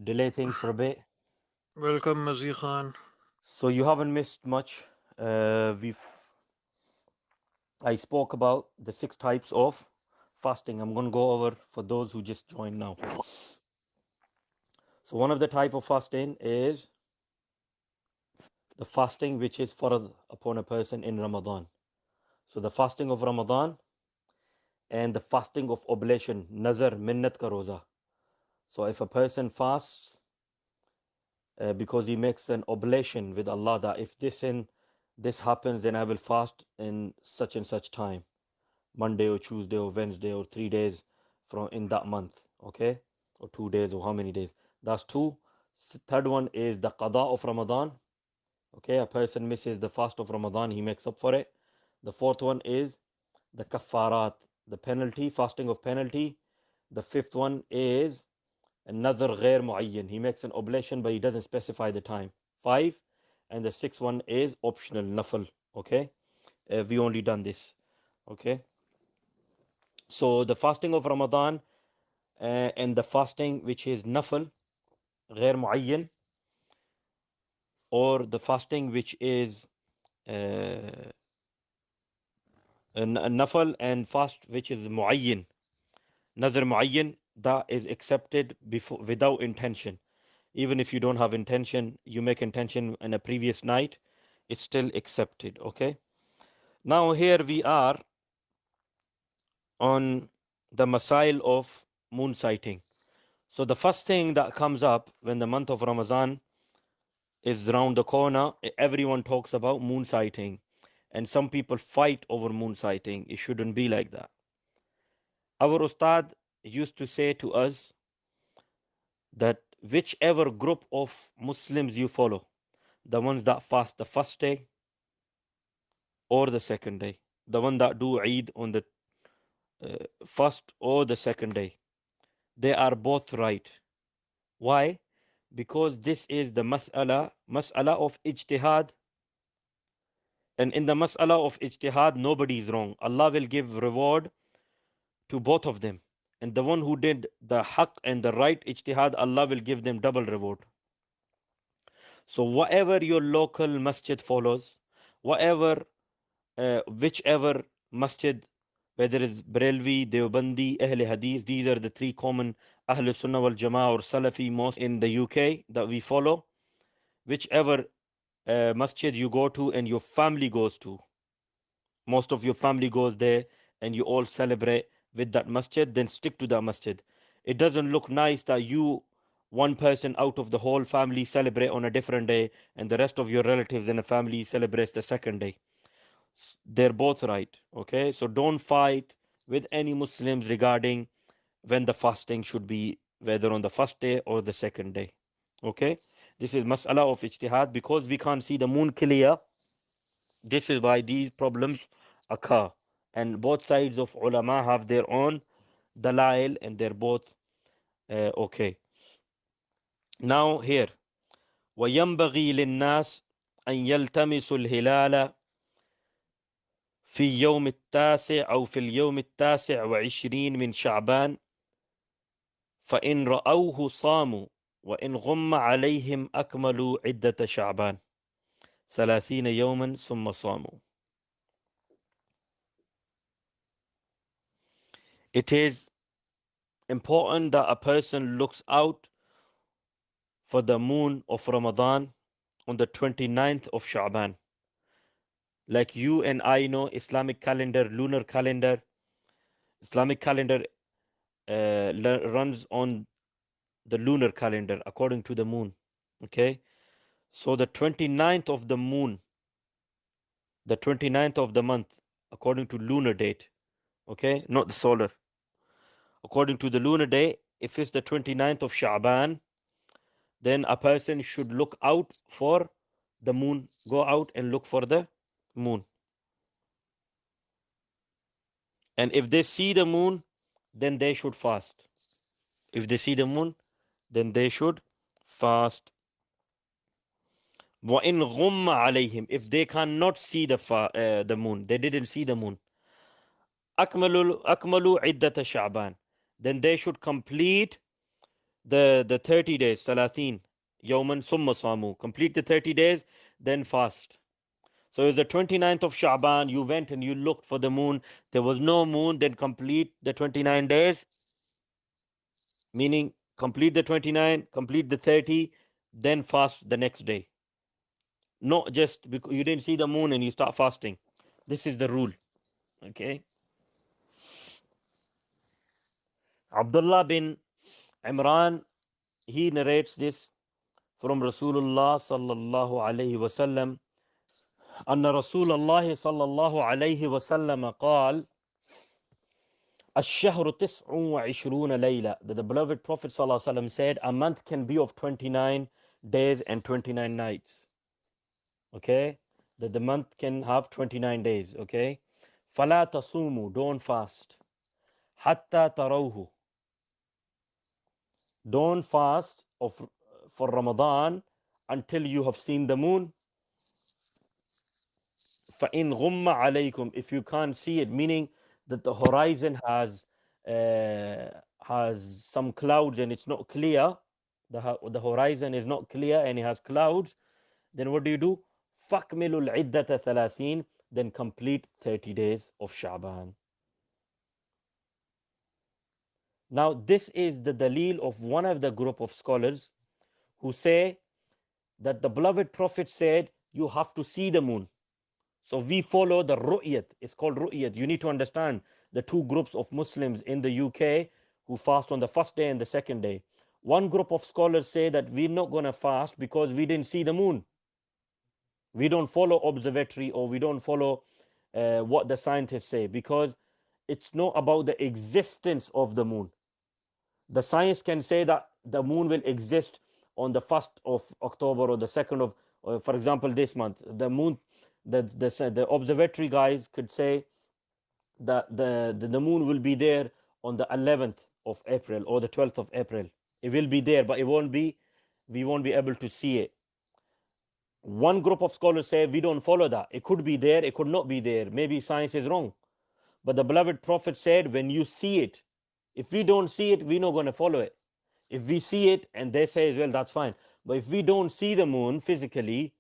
delay things for a bit. Welcome, Mazi Khan. So you haven't missed much. I spoke about the 6 types of fasting. I'm going to go over for those who just joined now. So one of the type of fasting is the fasting which is farad upon a person in Ramadan. So the fasting of Ramadan and the fasting of oblation, Nazar, minnat ka roza. So if a person fasts because he makes an oblation with Allah that if this happens, then I will fast in such and such time, Monday or Tuesday or Wednesday or 3 days from in that month, okay, or 2 days or how many days. That's 2. Third one is the Qaza of Ramadan. Okay, a person misses the fast of Ramadan, he makes up for it. The 4th one is the Kaffaraat, the penalty, fasting of penalty. The 5th one is Nazar ghair mu'ayyan, he makes an oblation but he doesn't specify the time. 5. And the 6th one is optional, Nafal. Okay, we only done this. Okay, so the fasting of Ramadan and the fasting which is Nafal ghair mu'ayyan, or the fasting which is Nafal and fast which is mu'ayyan, Nazar mu'ayyan, that is accepted before without intention. Even if you don't have intention, you make intention in a previous night, it's still accepted. Okay, now here we are on the Masaa'il of moon sighting. So the first thing that comes up when the month of Ramadan is around the corner, everyone talks about moon sighting, and some people fight over moon sighting. It shouldn't be like that. Our Ustad used to say to us that whichever group of Muslims you follow, the ones that fast the first day or the second day, the one that do Eid on the first or the second day, they are both right. Why? Because this is the mas'ala of ijtihad, and in the mas'ala of ijtihad nobody is wrong. Allah will give reward to both of them, and the one who did the haqq and the right ijtihad, Allah will give them double reward. So whatever your local masjid follows, whichever masjid, whether it's Brelvi, Deobandi, Ahl Hadith, these are the 3 common Ahl Sunnah wal Jama'ah or Salafi mosques in the UK that we follow. Whichever masjid you go to and your family goes to, most of your family goes there and you all celebrate with that masjid, then stick to that masjid. It doesn't look nice that you, one person out of the whole family, celebrate on a different day and the rest of your relatives in the family celebrates the second day. They're both right. Okay, so don't fight with any Muslims regarding when the fasting should be, whether on the first day or the second day. Okay, this is mas'ala of ijtihad. Because we can't see the moon clear, this is why these problems occur, and both sides of ulama have their own dalail and they're both okay. Now here, وَيَنْبَغِي لِلنَّاسِ أَنْ يَلْتَمِسُوا الْهِلَالَ في يوم التاسع أو في اليوم 29 من شعبان فإن رأوه صاموا وإن غم عليهم أكملوا عدة شعبان 30 يوما ثم صاموا. It is important that a person looks out for the moon of Ramadan on the 29th of Sha'ban. Like you and I know, Islamic calendar, lunar calendar, Islamic calendar runs on the lunar calendar according to the moon. Okay, so the 29th of the moon, the 29th of the month, according to lunar date, okay, not the solar. According to the lunar day, if it's the 29th of Sha'ban, then a person should look out for the moon, go out and look for the moon. And if they see the moon, then they should fast. If they see the moon, then they should fast. وَإِنْ غُمَّ عَلَيْهِمْ, if they cannot see the moon, they didn't see the moon, أَكْمَلُوا عِدَّةَ شَعْبَانِ, then they should complete the 30 days, 30 yawman summa samu. Complete the 30 days, then fast. So it's the 29th of Sha'ban, you went and you looked for the moon, there was no moon, then complete the 29 days, meaning complete the 29, complete the 30, then fast the next day. Not just because you didn't see the moon and you start fasting. This is the rule. Okay. Abdullah bin Imran, he narrates this from Rasulullah sallallahu alayhi wasallam. أن رسول الله صلى الله عليه وسلم قال الشهر 29 ليلة. That the beloved Prophet صلى الله عليه وسلم said a month can be of 29 days and 29 nights. Okay, that the month can have 29 days. Okay, فلا تصوموا, don't fast. حتى تروه, don't fast for Ramadan until you have seen the moon. فإن غم عليكم, if you can't see it, meaning that the horizon has some clouds and it's not clear, the horizon is not clear and it has clouds, then what do? فَأْكْمِلُوا الْعِدَّةَ ثَلَاثِينَ, then complete 30 days of Sha'ban. Now this is the dalil of one of the group of scholars who say that the beloved Prophet said you have to see the moon. So we follow the ru'yat. It's called ru'yat. You need to understand the two groups of Muslims in the UK who fast on the first day and the second day. One group of scholars say that we're not going to fast because we didn't see the moon. We don't follow observatory, or we don't follow what the scientists say, because it's not about the existence of the moon. The science can say that the moon will exist on the 1st of October or the 2nd of, for example, this month. The moon, the observatory guys could say that the moon will be there on the 11th of April or the 12th of April. It will be there, but we won't be able to see it. One group of scholars say we don't follow that. It could be there, it could not be there. Maybe science is wrong. But the beloved Prophet said, when you see it, if we don't see it, we're not going to follow it. If we see it and they say as well, that's fine. But if we don't see the moon physically,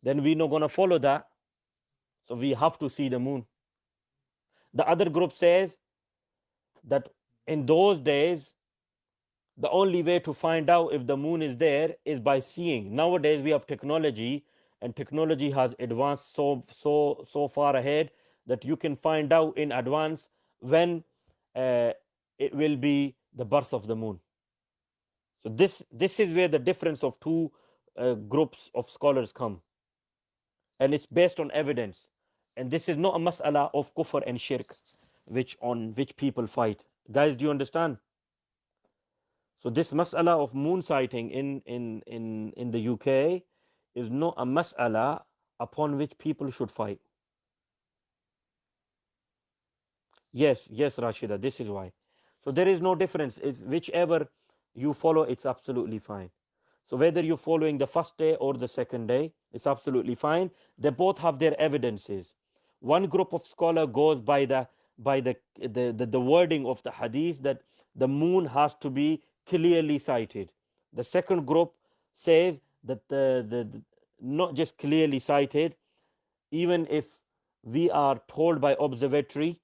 then we're not going to follow that. So we have to see the moon. The other group says that in those days, the only way to find out if the moon is there is by seeing. Nowadays we have technology, and technology has advanced so far ahead that you can find out in advance when it will be the birth of the moon. So this is where the difference of two groups of scholars come, and it's based on evidence. And this is not a mas'ala of kufr and shirk, on which people fight. Guys, do you understand? So this mas'ala of moon sighting in the UK is not a mas'ala upon which people should fight. Yes, Rashida, this is why. So there is no difference. It's whichever you follow, it's absolutely fine. So whether you're following the first day or the second day, it's absolutely fine. They both have their evidences. One group of scholars goes by the wording of the hadith that the moon has to be clearly sighted. The second group says that the not just clearly sighted, even if we are told by observatory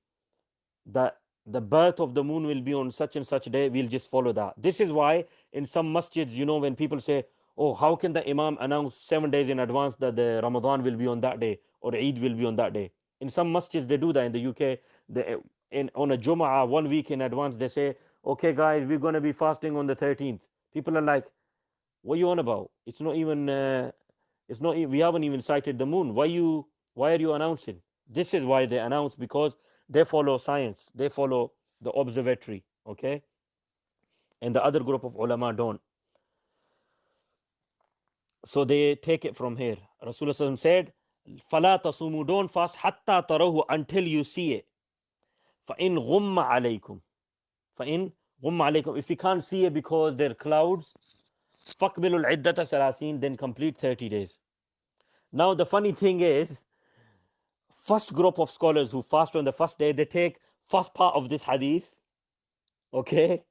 that the birth of the moon will be on such and such day, we'll just follow that. This is why in some masjids, when people say, oh, how can the imam announce 7 days in advance that the Ramadan will be on that day or Eid will be on that day? In some masjids they do that. In the UK, on a Jum'ah 1 week in advance, they say, okay guys, we're going to be fasting on the 13th. People are like, what are you on about? It's not even we haven't even sighted the moon. Why are you announcing? This is why they announce, because they follow science, they follow the observatory. Okay, and the other group of ulama don't. So they take it from here. Rasulullah said, فَلَا تَصُومُوا, don't fast حَتَّى تَرَوْهُ, until you see it. فَإِنْ غُمَّ عَلَيْكُمْ فَإِنْ غُمَّ عَلَيْكُمْ, if you can't see it because there are clouds, فَقْبِلُوا الْعِدَّةَ ثَلَاثِينَ, then complete 30 days. Now the funny thing is, first group of scholars who fast on the first day, they take first part of this hadith, okay,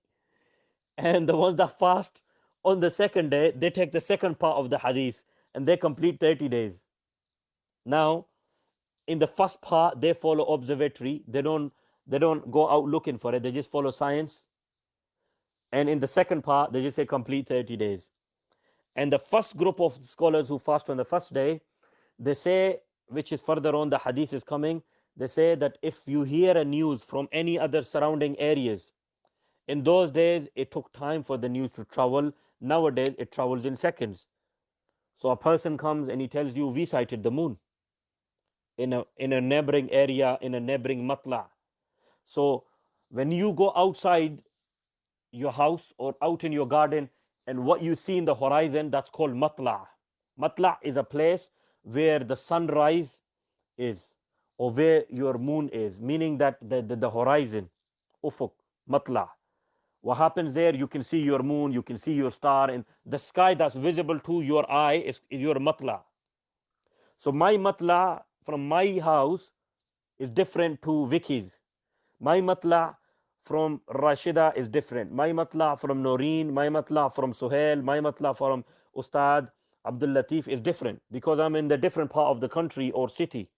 And the ones that fast on the second day, they take the second part of the hadith and they complete 30 days. Now, in the first part, they follow observatory. They don't go out looking for it. They just follow science. And in the second part, they just say complete 30 days. And the first group of scholars who fast on the first day, they say, which is further on, the hadith is coming, they say that if you hear a news from any other surrounding areas, in those days, it took time for the news to travel. Nowadays, it travels in seconds. So a person comes and he tells you, we sighted the moon in a neighboring area, in a neighboring matla. So when you go outside your house or out in your garden and what you see in the horizon, that's called matla. Matla is a place where the sunrise is or where your moon is, meaning that the horizon, ufuk, matla. What happens there, you can see your moon, you can see your star, and the sky that's visible to your eye is your matla. So my matla from my house is different to Vicky's. My matla from Rashida is different. My matla from Noreen, my matla from Suhail, my matla from Ustad Abdul Latif is different because I'm in the different part of the country or city.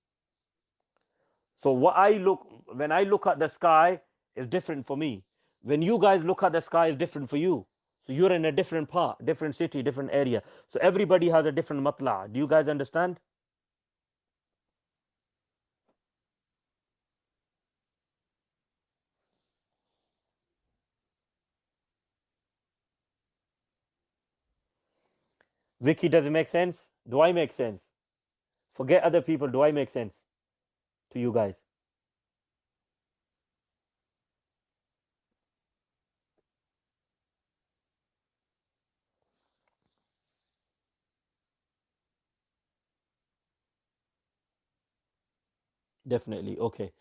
So when I look at the sky is different for me. When you guys look at the sky is different for you. So you're in a different part, different city, different area. So everybody has a different matla. Do you guys understand? Vicky, does it make sense? Do I make sense? Forget other people. Do I make sense to you guys? Definitely. Okay.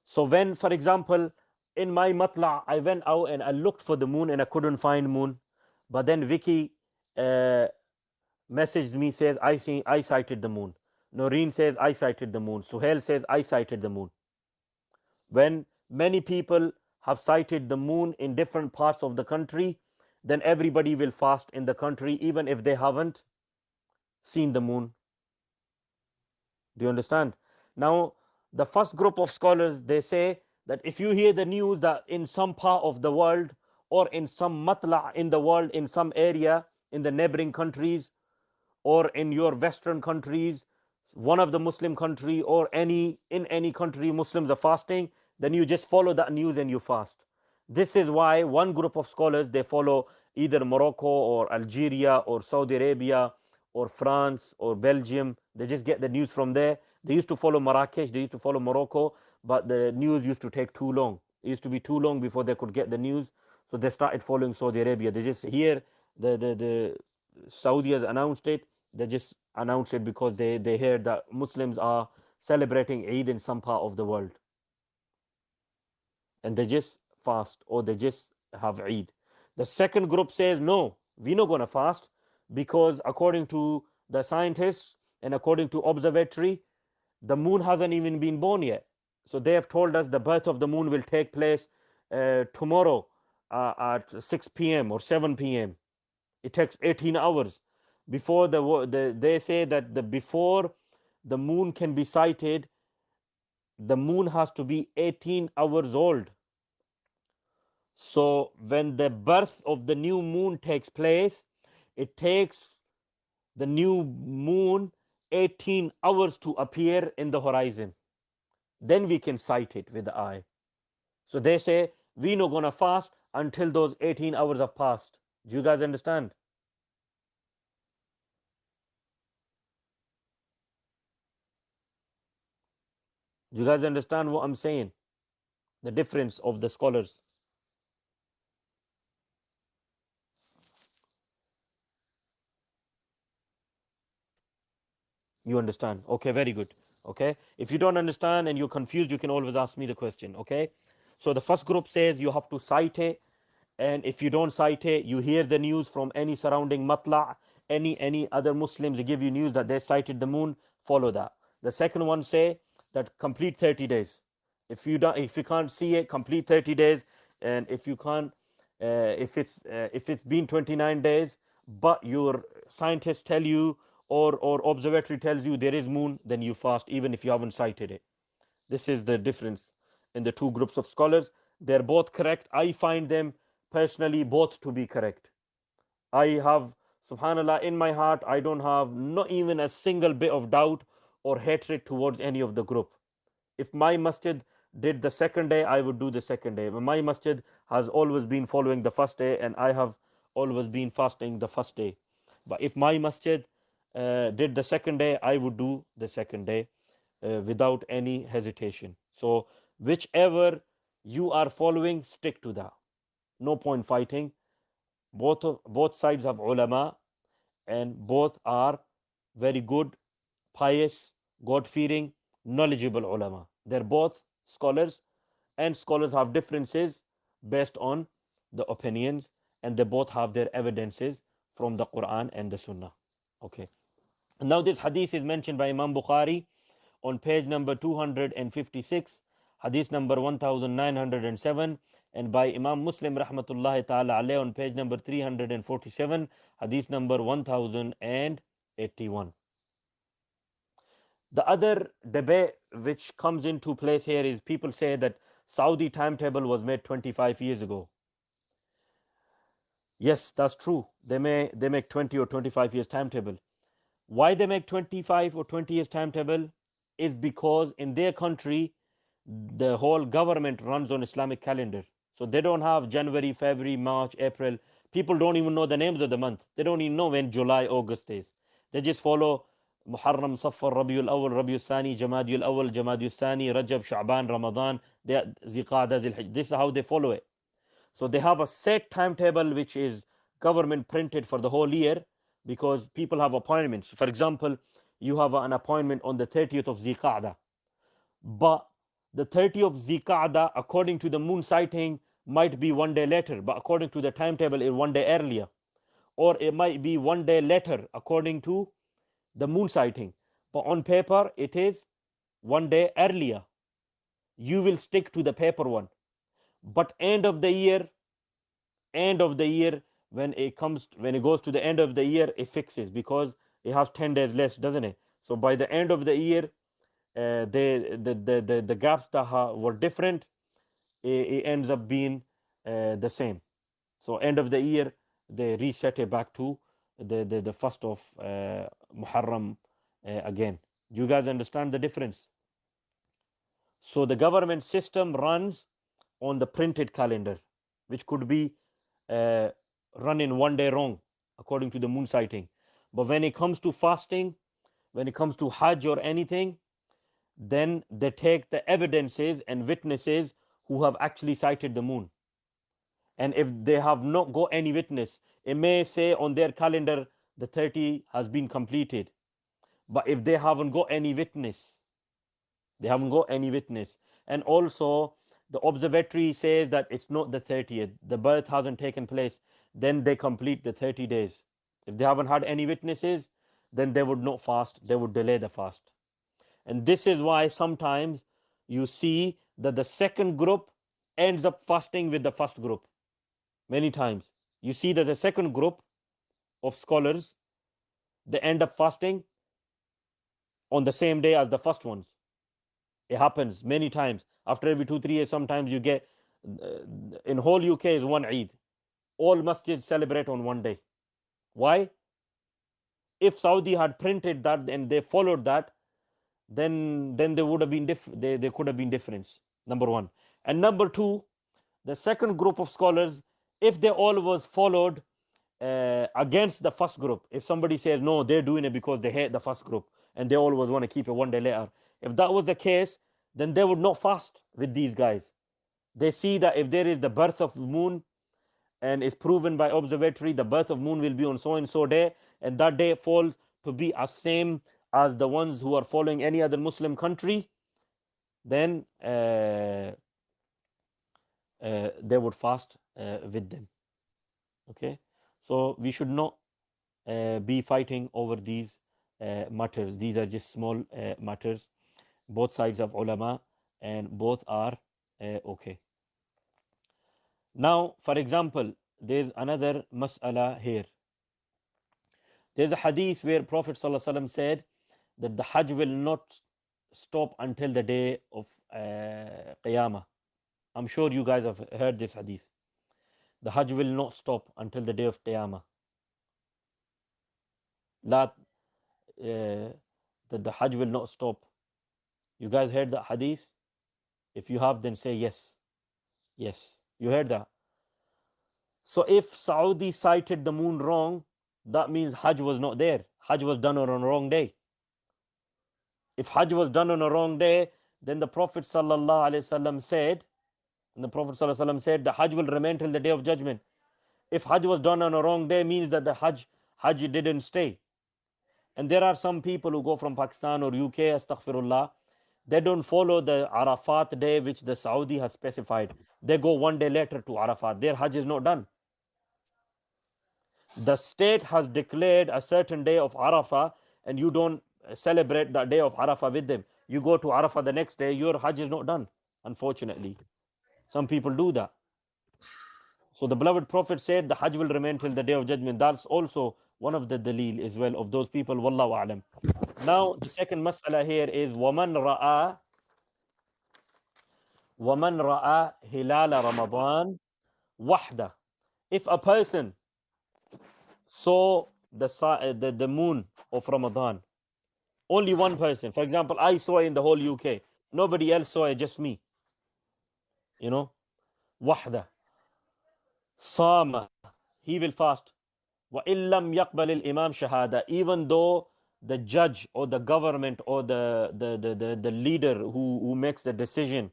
So when, for example, in my matla, I went out and I looked for the moon and I couldn't find moon. But then Vicky messaged me, says, I sighted the moon. Noreen says, I sighted the moon. Suhail says, I sighted the moon. When many people have sighted the moon in different parts of the country, then everybody will fast in the country, even if they haven't seen the moon. Do you understand? Now, the first group of scholars, they say that if you hear the news that in some part of the world or in some matla in the world, in some area in the neighboring countries or in your Western countries, one of the Muslim country or in any country Muslims are fasting, then you just follow that news and you fast. This is why one group of scholars, they follow either Morocco or Algeria or Saudi Arabia or France or Belgium. They just get the news from there. They used to follow Marrakesh, they used to follow Morocco, but the news used to take too long. It used to be too long before they could get the news. So they started following Saudi Arabia. They just hear the Saudi has announced it. They just announce it because they heard that Muslims are celebrating Eid in some part of the world. And they just fast or they just have Eid. The second group says, no, we're not going to fast because according to the scientists and according to observatory, the moon hasn't even been born yet. So they have told us the birth of the moon will take place tomorrow at 6 p.m. or 7 p.m. It takes 18 hours. Before they say that before the moon can be sighted, the moon has to be 18 hours old. So when the birth of the new moon takes place, it takes the new moon 18 hours to appear in the horizon. Then we can sight it with the eye. So they say, we're not going to fast until those 18 hours have passed. Do you guys understand? Do you guys understand what I'm saying? The difference of the scholars. You understand? Okay, very good. Okay. If you don't understand and you're confused, you can always ask me the question. Okay. So the first group says you have to cite it. And if you don't cite it, you hear the news from any surrounding matla, any other Muslims give you news that they sighted the moon, follow that. The second one say that complete 30 days. If you can't see it, complete 30 days. And if you can't If it's been 29 days, but your scientists tell you or observatory tells you there is moon, then you fast even if you haven't sighted it. This is the difference in the two groups of scholars. They're both correct. I find them personally both to be correct. I have, subhanallah, in my heart, I don't have not even a single bit of doubt or hatred towards any of the group. If my masjid did the second day, I would do the second day. My masjid has always been following the first day, and I have always been fasting the first day. But if my masjid did the second day, I would do the second day without any hesitation. So whichever you are following, stick to that. No point fighting. Both sides have ulama, and both are very good, pious, God-fearing, knowledgeable ulama. They're both scholars, and scholars have differences based on the opinions, and they both have their evidences from the Quran and the Sunnah. Okay. Now this hadith is mentioned by Imam Bukhari on page number 256, hadith number 1907, and by Imam Muslim rahmatullahi ta'ala alayh on page number 347, hadith number 1081. The other debate which comes into place here is people say that Saudi timetable was made 25 years ago. Yes, that's true. They make 20 or 25 years timetable. Why they make 25 or 20 years timetable is because in their country the whole government runs on Islamic calendar. So they don't have January, February, March, April. People don't even know the names of the month. They don't even know when July, August is. They just follow Muharram, Safar, Rabiul Awal, Rabiul Thani, Jamadul Awal, Jamadul Thani, Rajab, Sha'ban, Ramadan, Ziqa'dah, Zilhijjah. This is how they follow it. So they have a set timetable which is government printed for the whole year, because people have appointments. For example, you have an appointment on the 30th of Ziqa'dah, but the 30th of Ziqa'dah, according to the moon sighting, might be one day later, but according to the timetable, it's one day earlier. Or it might be one day later according to the moon sighting, but on paper it is one day earlier. You will stick to the paper one. But end of the year, when it goes to the end of the year, it fixes, because it has 10 days less, doesn't it? So by the end of the year, the gaps that were different, it ends up being the same. So end of the year, they reset it back to the first of Muharram again. Do you guys understand the difference? So the government system runs on the printed calendar, which could be run in one day wrong according to the moon sighting. But when it comes to fasting, when it comes to Hajj or anything, then they take the evidences and witnesses who have actually sighted the moon. And if they have not got any witness, it may say on their calendar the 30 has been completed. But if they haven't got any witness, and also the observatory says that it's not the 30th, the birth hasn't taken place, then they complete the 30 days. If they haven't had any witnesses, then they would not fast, they would delay the fast. And this is why sometimes you see that the second group ends up fasting with the first group. Many times you see that the second group of scholars, they end up fasting on the same day as the first ones. It happens many times. After every 2-3 years, sometimes you get, in whole UK is one Eid. All masjids celebrate on one day. Why? If Saudi had printed that and they followed that, then there would have been there could have been difference. Number one. And number two, the second group of scholars, if they all was followed against the first group, if somebody says no, they're doing it because they hate the first group and they always want to keep it one day later, if that was the case, then they would not fast with these guys. They see that if there is the birth of the moon and is proven by observatory, the birth of moon will be on so and so day, and that day falls to be as same as the ones who are following any other Muslim country, then they would fast with them. Okay, so we should not be fighting over these matters. These are just small matters. Both sides of ulama, and both are okay. Now, for example, there's another mas'ala here. There's a hadith where Prophet ﷺ said that the Hajj will not stop until the day of Qiyamah. I'm sure you guys have heard this hadith. The Hajj will not stop until the day of Qiyamah. That the Hajj will not stop. You guys heard that hadith? If you have, then say yes. Yes, you heard that. So if Saudi sighted the moon wrong, that means Hajj was not there. Hajj was done on a wrong day. If Hajj was done on a wrong day, then the Prophet ﷺ said, the Hajj will remain till the day of judgment. If Hajj was done on a wrong day, means that the Hajj didn't stay. And there are some people who go from Pakistan or UK, astaghfirullah, they don't follow the Arafat day which the Saudi has specified. They go one day later to Arafat. Their Hajj is not done. The state has declared a certain day of Arafah, and you don't celebrate that day of Arafah with them. You go to Arafah the next day, your Hajj is not done, unfortunately. Some people do that. So the beloved Prophet said the Hajj will remain till the day of judgment. That's also one of the dalil as well of those people. Wallahu a'lam. Now the second mas'ala here is وَمَنْ رَأَى هِلَالَ رَمَضَانَ وَحْدَ. If a person saw the moon of Ramadan, only one person, for example, I saw it in the whole UK, nobody else saw it, just me, وحدة صام, he will fast. وَإِن لَمْ يَقْبَلِ الْإِمَامِ شَهَادَةً, even though the judge or the government or the leader who makes the decision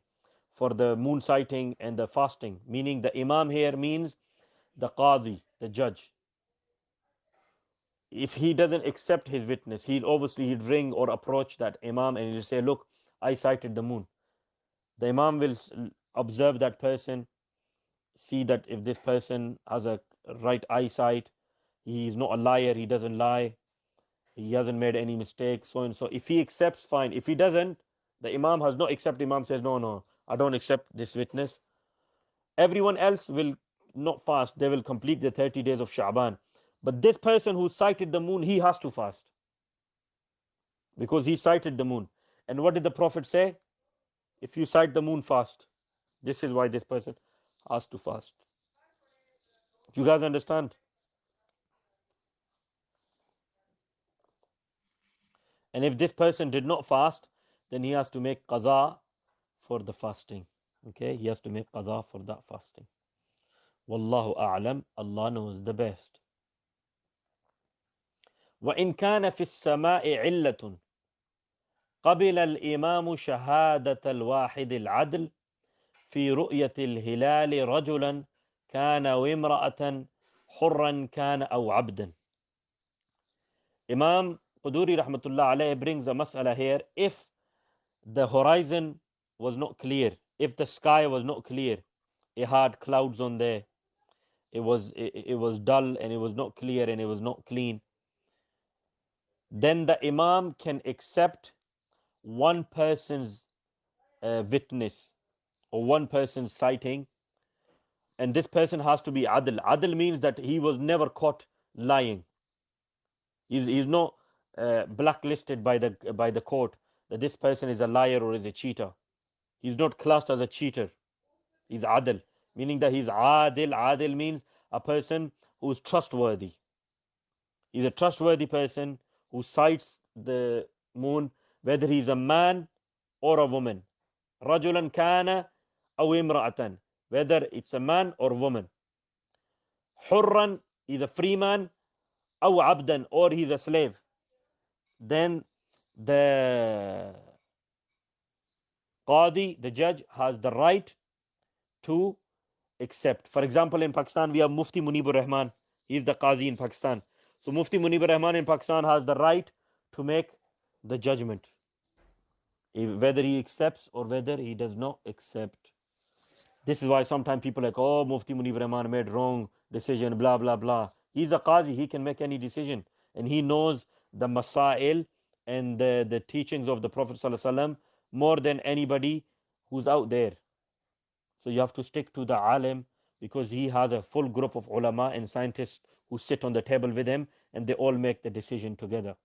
for the moon sighting and the fasting, meaning the imam here means the qazi, the judge. If he doesn't accept his witness, he'd ring or approach that imam and he'll say, look, I sighted the moon. The imam will observe that person, see that if this person has a right eyesight, he is not a liar, he doesn't lie, he hasn't made any mistake, so and so. If he accepts, fine. If he doesn't, the imam has not accepted. Imam says, no, I don't accept this witness. Everyone else will not fast. They will complete the 30 days of Sha'ban. But this person who sighted the moon, he has to fast, because he sighted the moon. And what did the Prophet say? If you sight the moon, fast. This is why this person has to fast. Do you guys understand? And if this person did not fast, then he has to make qaza for the fasting. Okay, he has to make qaza for that fasting. Wallahu a'lam, Allah knows the best. وَإِن كَانَ فِي السَّمَاءِ عِلَّةٌ قبل الإمام شهادة الواحد العدل في رؤية الهلال رجلا كان وامرأة حرا كان أو عبدا. Imam Quduri rahmatullah alayhi brings a mas'ala here. If the horizon was not clear, if the sky was not clear, it had clouds on there, it was dull and it was not clear and it was not clean, then the imam can accept one person's witness or one person's sighting, and this person has to be adl. Adl means that he was never caught lying. He's not blacklisted by the court that this person is a liar or is a cheater. He's not classed as a cheater. He's adl, meaning that he's adil. Adil means a person who's trustworthy. He's a trustworthy person who sights the moon, whether he's a man or a woman. Rajulan kana aw imra'atan, whether it's a man or woman. Hurran, he's a free man, aw abdan, or he's a slave. Then the qadi, the judge, has the right to accept. For example, in Pakistan we have Mufti Munibur Rahman. He's the qazi in Pakistan. So Mufti Munibur Rahman in Pakistan has the right to make the judgment, whether he accepts or whether he does not accept. This is why sometimes people are like, oh, Mufti Munibur Rahman made wrong decision, blah blah blah. He's a qazi, he can make any decision, and he knows the Masaa'il and the teachings of the Prophet ﷺ more than anybody who's out there. So you have to stick to the alim because he has a full group of ulama and scientists who sit on the table with him and they all make the decision together.